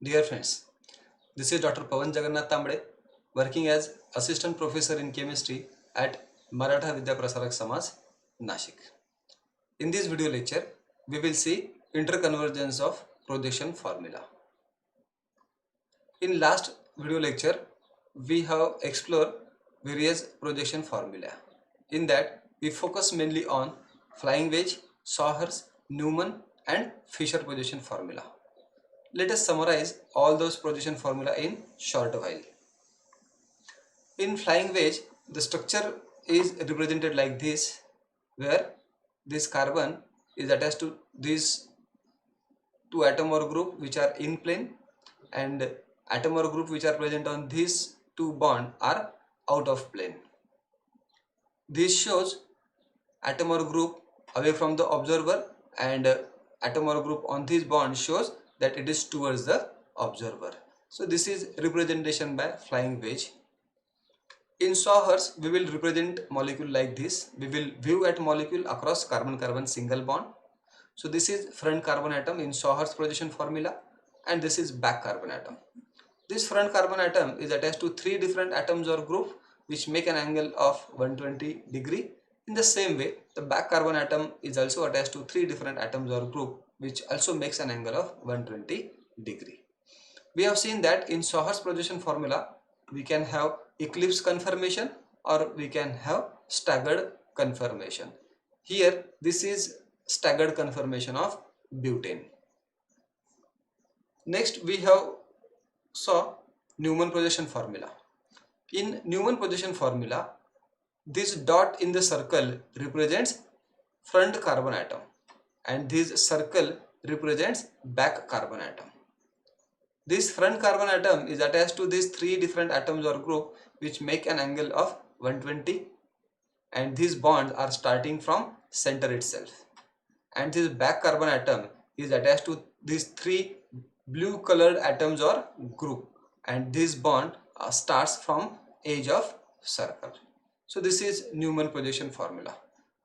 Dear friends, this is Dr. Pawan Jagannath Tambre, working as Assistant Professor in Chemistry at Maratha Vidya Prasarak Samaj, Nashik. In this video lecture, we will see interconvergence of projection formula. In last video lecture, we have explored various projection formula. In that, we focus mainly on flying wedge, Sauer's, Newman and Fisher projection formula. Let us summarize all those projection formula in short while. In flying wedge, the structure is represented like this, where this carbon is attached to these two atom or group which are in plane, and atom or group which are present on these two bond are out of plane. This shows atom or group away from the observer, and atom or group on this bond shows that it is towards the observer. So this is representation by flying wedge. In Sauer's, we will represent molecule like this. We will view at molecule across carbon-carbon single bond. So this is front carbon atom in Sauer's projection formula, and this is back carbon atom. This front carbon atom is attached to three different atoms or group which make an angle of 120 degree. In the same way, the back carbon atom is also attached to three different atoms or group which also makes an angle of 120 degree. We have seen that in Sauer's projection formula, we can have eclipse conformation or we can have staggered conformation. Here, this is staggered conformation of butane. Next, we have saw Newman projection formula. In Newman projection formula, this dot in the circle represents front carbon atom and this circle represents back carbon atom. This front carbon atom is attached to these three different atoms or group which make an angle of 120, and these bonds are starting from center itself. And this back carbon atom is attached to these three blue colored atoms or group, and this bond starts from edge of circle. So this is Newman projection formula.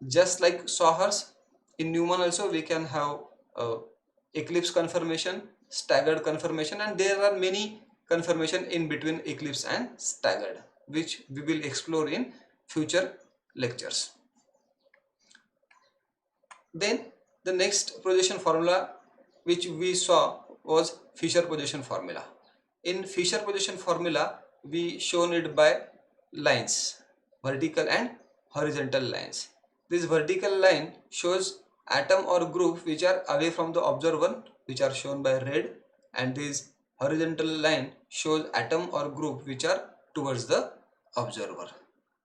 Just like Sauer's, in Newman also we can have eclipse conformation, staggered conformation, and there are many conformation in between eclipse and staggered, which we will explore in future lectures. Then the next projection formula which we saw was Fisher projection formula. In Fisher projection formula, we shown it by lines, vertical and horizontal lines. This vertical line shows atom or group which are away from the observer, which are shown by red, and this horizontal line shows atom or group which are towards the observer.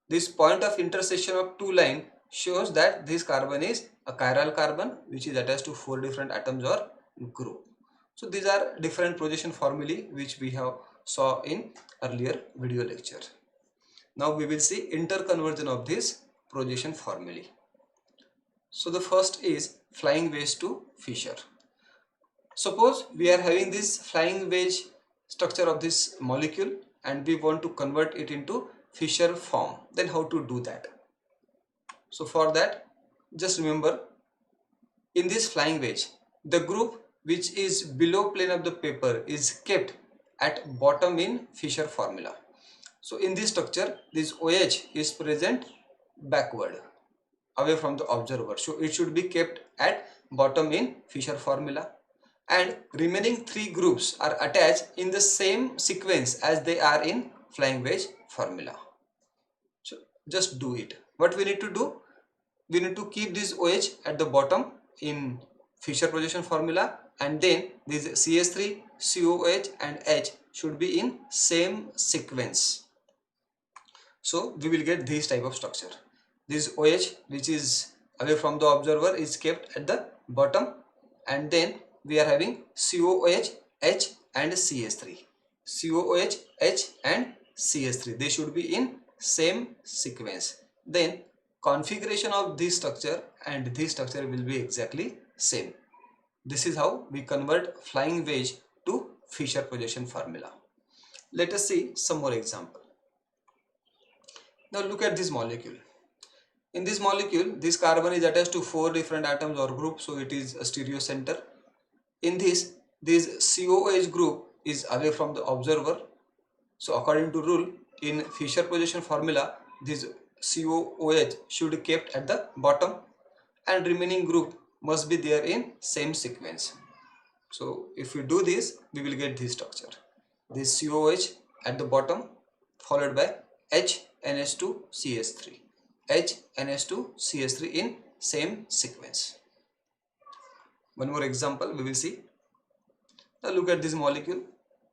This point of intersection of two lines shows that this carbon is a chiral carbon which is attached to four different atoms or group. So these are different projection formulae which we have saw in earlier video lecture. Now we will see interconversion of this projection formulae. So the first is flying wedge to Fisher. Suppose we are having this flying wedge structure of this molecule and we want to convert it into Fisher form. Then how to do that? So for that, just remember, in this flying wedge, the group which is below plane of the paper is kept at bottom in Fisher formula. So in this structure, this OH is present backward, away from the observer. So it should be kept at bottom in Fisher formula. And remaining three groups are attached in the same sequence as they are in flying wedge formula. So just do it. What we need to do? We need to keep this OH at the bottom in Fisher projection formula, and then this CH3, COH and H should be in same sequence. So we will get this type of structure. This OH which is away from the observer is kept at the bottom, and then we are having COH, H and CH3. COH, H and CH3. They should be in same sequence. Then configuration of this structure and this structure will be exactly same. This is how we convert flying wedge to Fisher projection formula. Let us see some more example. Now look at this molecule. In this molecule, this carbon is attached to four different atoms or groups, so it is a stereocenter. In this COH group is away from the observer. So according to rule in Fisher position formula, this COOH should be kept at the bottom and remaining group must be there in same sequence. So if we do this, we will get this structure. This COOH at the bottom followed by HNH2CH3. HNH2CH3 in same sequence. One more example we will see. Now look at this molecule.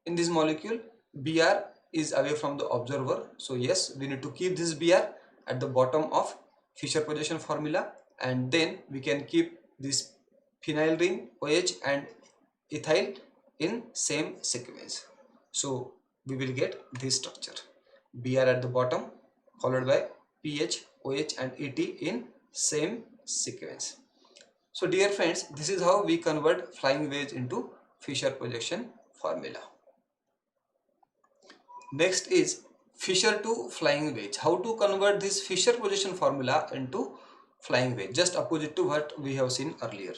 In this molecule, Br is away from the observer. So yes, we need to keep this Br at the bottom of Fisher position formula, and then we can keep this phenyl ring OH and ethyl in same sequence. So we will get this structure. Br at the bottom followed by PH, OH and ET in same sequence. So dear friends, this is how we convert flying wedge into Fisher projection formula. Next is Fisher to flying wedge. How to convert this Fisher projection formula into flying wedge, just opposite to what we have seen earlier.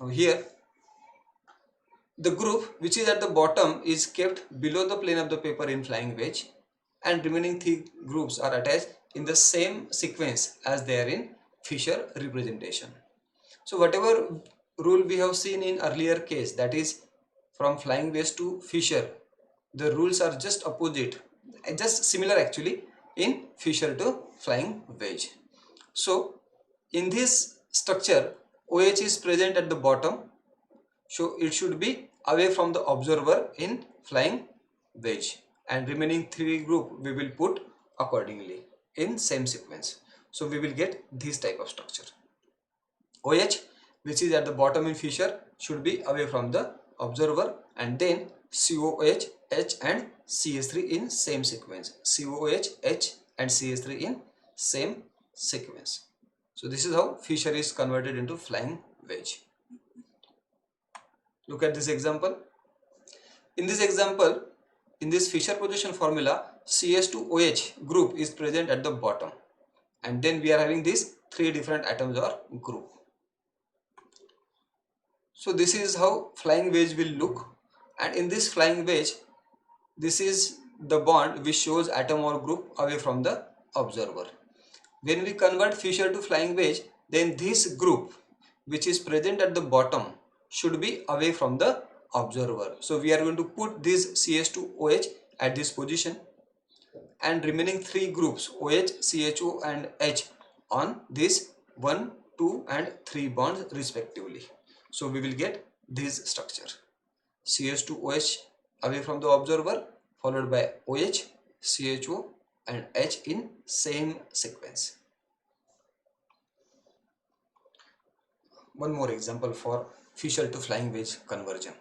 Now here the group which is at the bottom is kept below the plane of the paper in flying wedge, and remaining three groups are attached in the same sequence as they are in Fisher representation. So whatever rule we have seen in earlier case, that is from flying wedge to Fisher, the rules are just opposite, just similar actually in Fisher to flying wedge. So in this structure, OH is present at the bottom, so it should be away from the observer in flying wedge, and remaining three group we will put accordingly in same sequence. So we will get this type of structure. OH which is at the bottom in Fisher should be away from the observer, and then COOH, H and CH3 in same sequence. COOH, H and CH3 in same sequence. So this is how Fisher is converted into flying wedge. Look at this example. In this example, in this Fisher projection formula, CH2OH group is present at the bottom, and then we are having these three different atoms or group. So this is how flying wedge will look, and in this flying wedge, this is the bond which shows atom or group away from the observer. When we convert Fisher to flying wedge, then this group which is present at the bottom should be away from the observer. So we are going to put this CH2OH at this position, and remaining three groups OH, CHO and H on this 1, 2 and 3 bonds respectively. So we will get this structure: CH2OH away from the observer followed by OH, CHO and H in same sequence. One more example for Fisher to flying wedge conversion.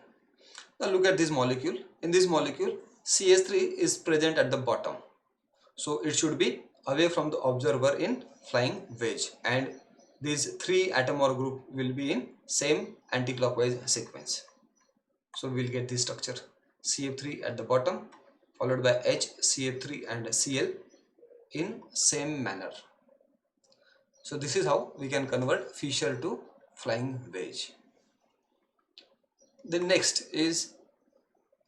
Now look at this molecule. In this molecule, CH3 is present at the bottom, so it should be away from the observer in flying wedge, and these three atom or group will be in same anti-clockwise sequence. So we will get this structure: CF3 at the bottom followed by H, CF3 and Cl in same manner. So this is how we can convert Fisher to flying wedge. The next is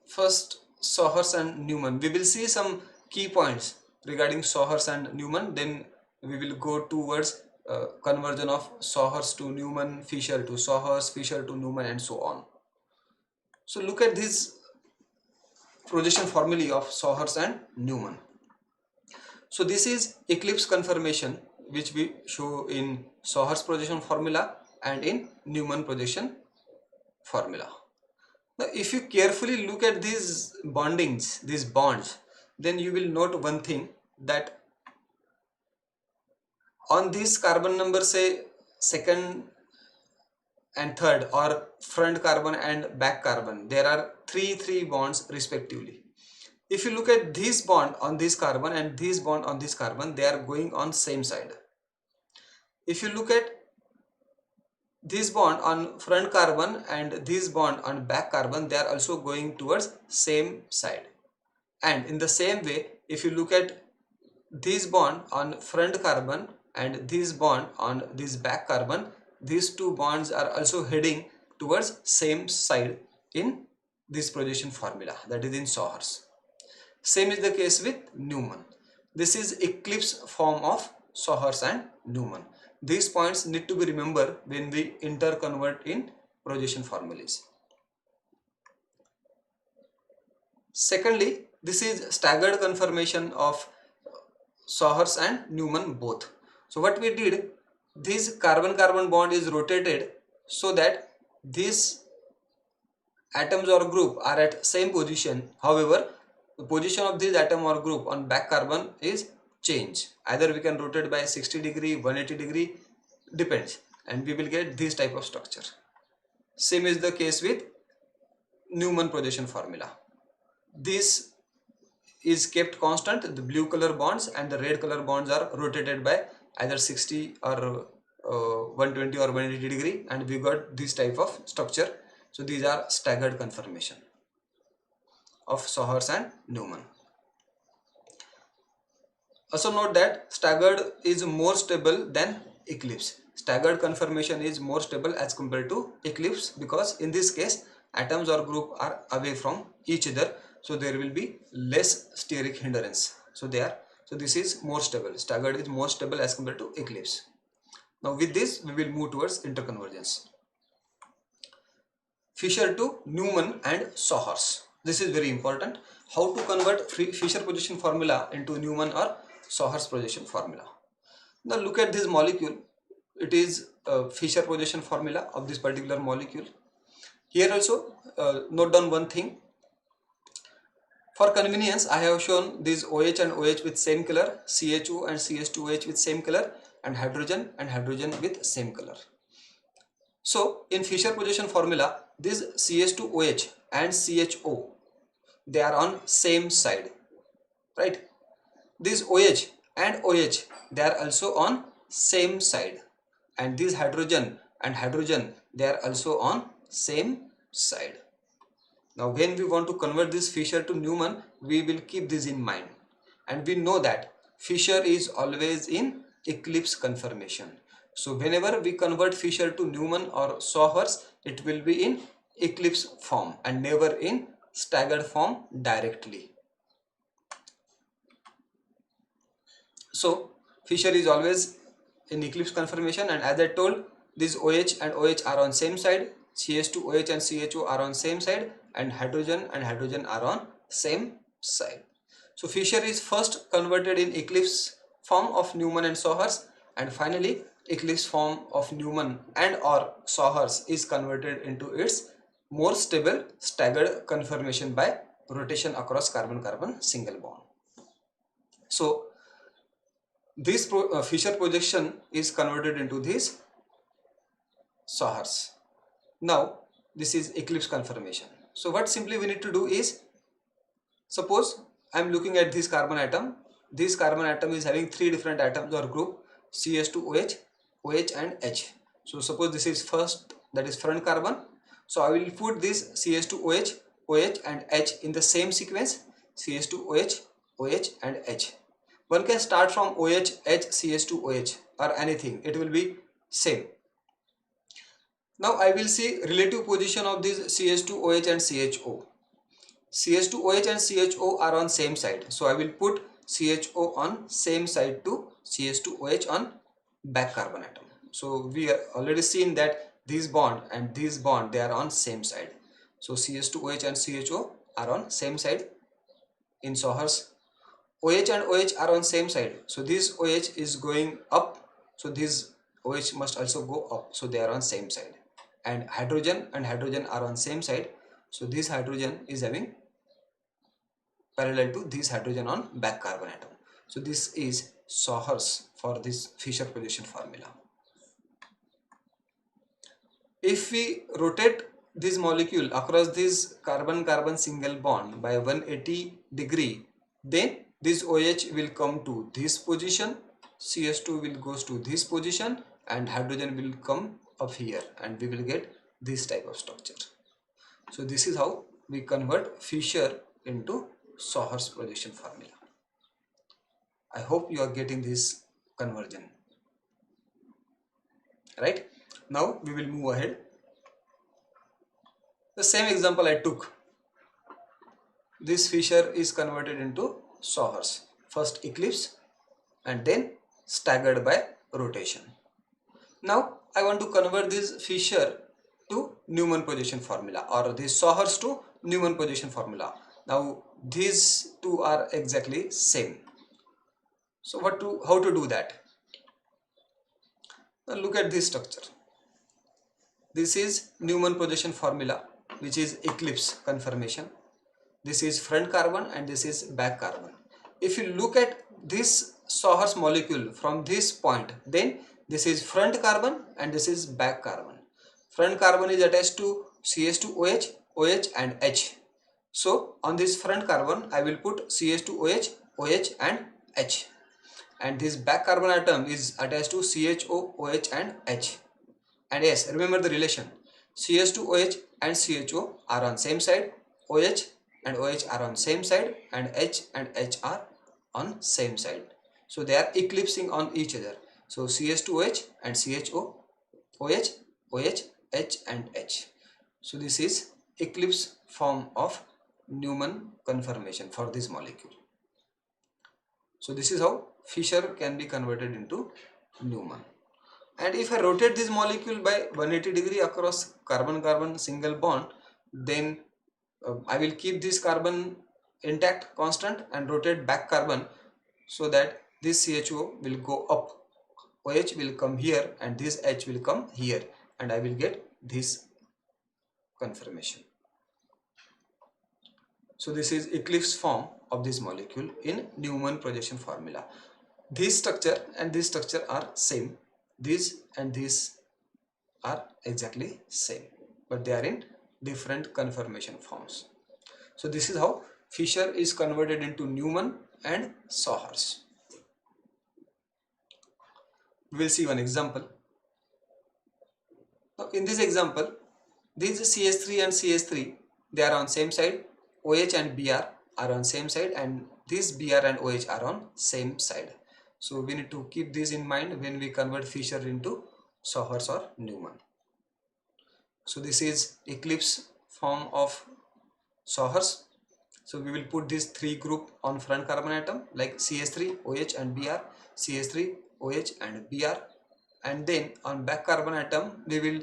first Sohers and Newman. We will see some key points regarding Sohers and Newman, then we will go towards conversion of Sohers to Newman, Fisher to Sohers, Fisher to Newman and so on. So look at this projection formulae of Sohers and Newman. So this is eclipse conformation which we show in Sohers projection formula and in Newman projection formula. Now if you carefully look at these bondings, these bonds, then you will note one thing, that on this carbon number, say second and third, or front carbon and back carbon, there are three bonds respectively. If you look at this bond on this carbon and this bond on this carbon, they are going on same side. If you look at this bond on front carbon and this bond on back carbon, they are also going towards same side. And in the same way, if you look at this bond on front carbon and this bond on this back carbon, these two bonds are also heading towards same side in this projection formula, that is in Sohars. Same is the case with Newman. This is eclipse form of Sohars and Newman. These points need to be remembered when we interconvert in projection formulas. Secondly, this is staggered conformation of Sohars and Newman both. So what we did, this carbon-carbon bond is rotated so that these atoms or group are at same position. However, the position of this atom or group on back carbon is changed. Either we can rotate by 60 degree, 180 degree, depends, and we will get this type of structure. Same is the case with Newman projection formula. This is kept constant. The blue color bonds and the red color bonds are rotated by either 60 or 120 or 180 degree, and we got this type of structure. So these are staggered conformation of Sohars and Newman. Also note that staggered is more stable than eclipse. Staggered conformation is more stable as compared to eclipse, because in this case atoms or group are away from each other, so there will be less steric hindrance. So this is more stable. Staggered is more stable as compared to eclipse. Now with this we will move towards interconvergence. Fisher to Newman and Sohars. This is very important. How to convert Fisher projection formula into Newman or Sohars projection formula. Now look at this molecule. It is a Fisher projection formula of this particular molecule. Here also note down one thing. For convenience, I have shown these OH and OH with same color, CHO and CH2OH with same color, and hydrogen with same color. So in Fisher projection formula, this CH2OH and CHO, they are on same side, right? This OH and OH, they are also on same side, and this hydrogen and hydrogen, they are also on same side. Now when we want to convert this Fisher to Newman, we will keep this in mind, and we know that Fisher is always in eclipse conformation. So whenever we convert Fisher to Newman or Sohars, it will be in eclipse form and never in staggered form directly. So Fisher is always in eclipse conformation, and as I told, these OH and OH are on same side, CH2OH and CHO are on same side, and hydrogen are on same side. So Fisher is first converted in eclipse form of Newman and Sohars, and finally eclipse form of Newman and or Sohars is converted into its more stable staggered conformation by rotation across carbon-carbon single bond. So this Fisher projection is converted into this Sohars. Now this is eclipse conformation. So what simply we need to do is, suppose I am looking at this carbon atom. This carbon atom is having three different atoms or group, CH2OH, OH and H. So suppose this is first, that is front carbon. So I will put this CH2OH, OH and H in the same sequence, CH2OH, OH and H. One can start from OH, H, CH2OH or anything, it will be same. Now I will see relative position of this CH2OH and CHO. CH2OH and CHO are on same side, so I will put CHO on same side to CH2OH on back carbon atom. So we are already seen that this bond and this bond, they are on same side. So CH2OH and CHO are on same side in Sohars. OH and OH are on same side, so this OH is going up, so this OH must also go up, so they are on same side. And hydrogen are on same side, so this hydrogen is having parallel to this hydrogen on back carbon atom. So this is Sohars for this Fisher projection formula. If we rotate this molecule across this carbon-carbon single bond by 180 degree, then this OH will come to this position, CH2 will goes to this position, and hydrogen will come up here, and we will get this type of structure. So this is how we convert Fisher into Sohars projection formula. I hope you are getting this conversion. Right? Now we will move ahead. The same example I took this fissure is converted into Sauer's. First eclipse and then staggered by rotation. Now I want to convert this fissure to Newman position formula, or this Sauer's to Newman position formula. Now these two are exactly same. So how to do that? Now look at this structure. This is Newman position formula, which is eclipse conformation. This is front carbon and this is back carbon. If you look at this Sauer's molecule from this point, then this is front carbon and this is back carbon. Front carbon is attached to CH2OH, OH and H. So on this front carbon I will put CH2OH, OH and H. And this back carbon atom is attached to CHO, OH and H. And yes, remember the relation. CH2OH and CHO are on same side, OH and OH are on same side, and H are on same side. So they are eclipsing on each other. So CH2OH and CHO, OH, OH, H and H. So this is eclipse form of Newman conformation for this molecule. So this is how fissure can be converted into Newman. And if I rotate this molecule by 180 degree across carbon-carbon single bond, then I will keep this carbon intact, constant, and rotate back carbon so that this CHO will go up, OH will come here and this H will come here, and I will get this conformation. So this is eclipse form of this molecule in Newman projection formula. This structure and this structure are same. This and this are exactly same, but they are in different conformation forms. So this is how fissure is converted into Newman and Sauer's. We will see one example. Now in this example, these CH3 and CH3, they are on same side, OH and Br are on same side, and this Br and OH are on same side. So we need to keep this in mind when we convert fissure into Sauer's or Newman. So this is eclipse form of Sauer's. So we will put these three group on front carbon atom like CH3, OH and Br, CH3, OH and Br, and then on back carbon atom we will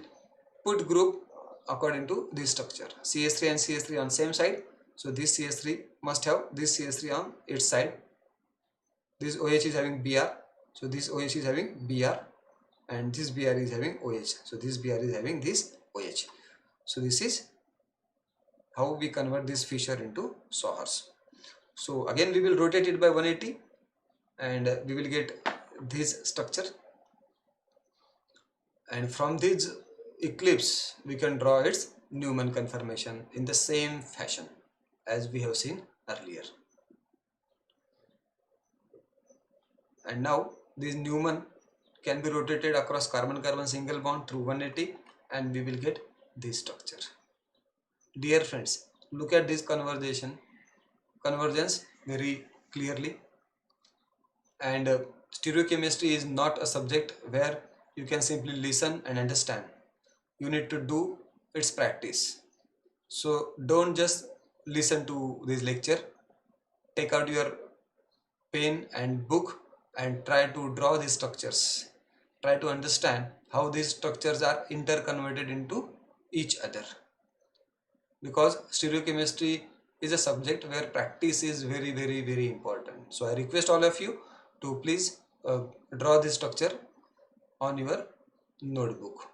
put group according to this structure. CH3 and CH3 on same side, so this CH3 must have this CH3 on its side. This OH is having Br, so this OH is having Br, and this Br is having OH, so this Br is having this OH. So this is how we convert this fissure into Sauer's. So again we will rotate it by 180 and we will get this structure, and from this eclipse we can draw its Newman conformation in the same fashion as we have seen earlier. And now this Newman can be rotated across carbon-carbon single bond through 180 and we will get this structure. Dear friends, look at this convergence very clearly. And stereochemistry is not a subject where you can simply listen and understand. You need to do its practice. So don't just listen to this lecture. Take out your pen and book and try to draw these structures. Try to understand how these structures are interconverted into each other. Because stereochemistry is a subject where practice is very important. So I request all of you to please draw this structure on your notebook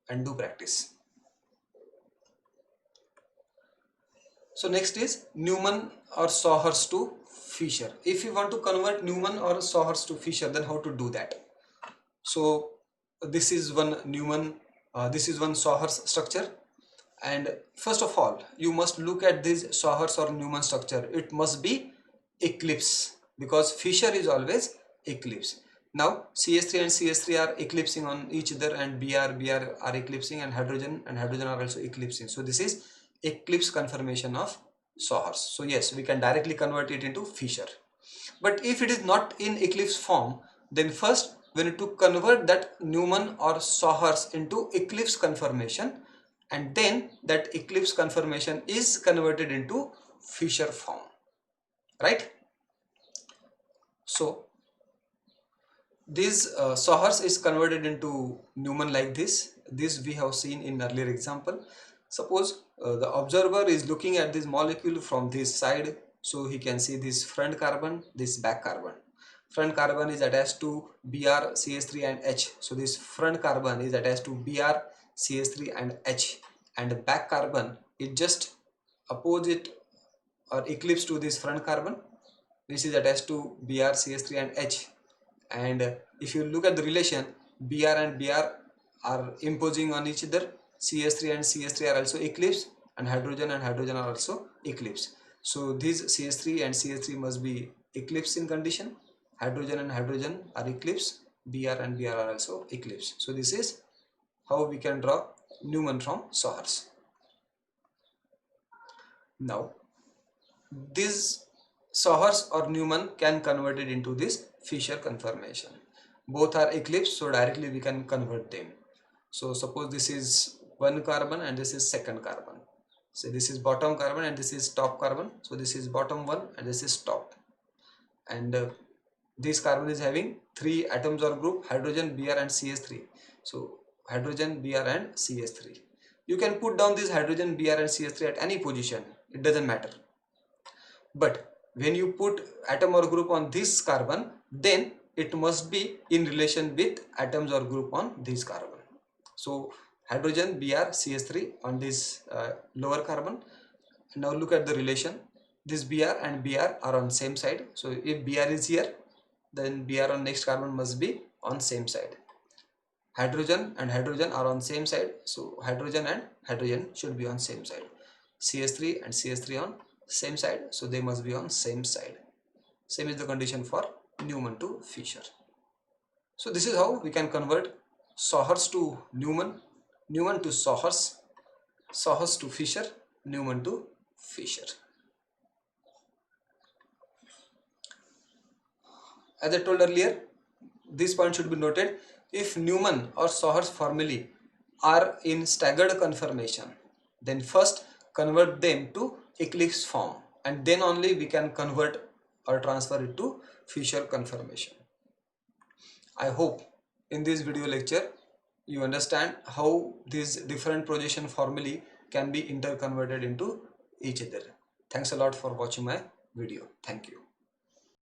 and do practice. So next is Newman or Sauer's to fissure. If you want to convert Newman or Sauer's to fissure, then how to do that? So this is one Newman, this is one Sauer's structure, and first of all you must look at this Sauer's or Newman structure. It must be eclipse, because fissure is always eclipse. Now CH3 and CH3 are eclipsing on each other, and Br are eclipsing, and hydrogen are also eclipsing. So this is eclipse conformation of Sauer's. So yes, we can directly convert it into fissure. But if it is not in eclipse form, then first we need to convert that Newman or Sauer's into eclipse conformation, and then that eclipse conformation is converted into Fisher form, right? So this Sohars is converted into Newman like this. This we have seen in earlier example. Suppose the observer is looking at this molecule from this side, so he can see this front carbon, this back carbon. Front carbon is attached to Br, CH3 and H. So this front carbon is attached to Br, CH3 and H, and back carbon is just opposite or eclipse to this front carbon, which is attached to Br, CH3 and H. And if you look at the relation, Br and Br are imposing on each other, CH3 and CH3 are also eclipse, and hydrogen are also eclipse. So these CH3 and CH3 must be eclipse in condition, hydrogen and hydrogen are eclipse, Br and Br are also eclipse. So this is how we can draw Newman from Sohars. Now this Sohars or Newman can convert it into this Fisher conformation. Both are eclipse, so directly we can convert them. So suppose this is one carbon and this is second carbon. So this is bottom carbon and this is top carbon. So this is bottom one and this is top. And this carbon is having three atoms or group, hydrogen, Br and CH3. So hydrogen, Br and CH3. You can put down this hydrogen, Br and CH3 at any position. It doesn't matter. But when you put atom or group on this carbon, then it must be in relation with atoms or group on this carbon. So hydrogen, Br, CH3 on this lower carbon. Now look at the relation. This Br and Br are on same side. So if Br is here, then Br on next carbon must be on same side. Hydrogen and hydrogen are on same side. So hydrogen and hydrogen should be on same side. CH3 and CH3 on same side, so they must be on same side. Same is the condition for Newman to Fisher. So this is how we can convert Sohars to Newman, Newman to Sohars, Sohars to Fisher, Newman to Fisher. As I told earlier, this point should be noted. If Newman or Sohars formulae are in staggered conformation, then first convert them to eclipse form, and then only we can convert or transfer it to Fisher conformation. I hope in this video lecture you understand how these different projection formulae can be interconverted into each other. Thanks a lot for watching my video. Thank you.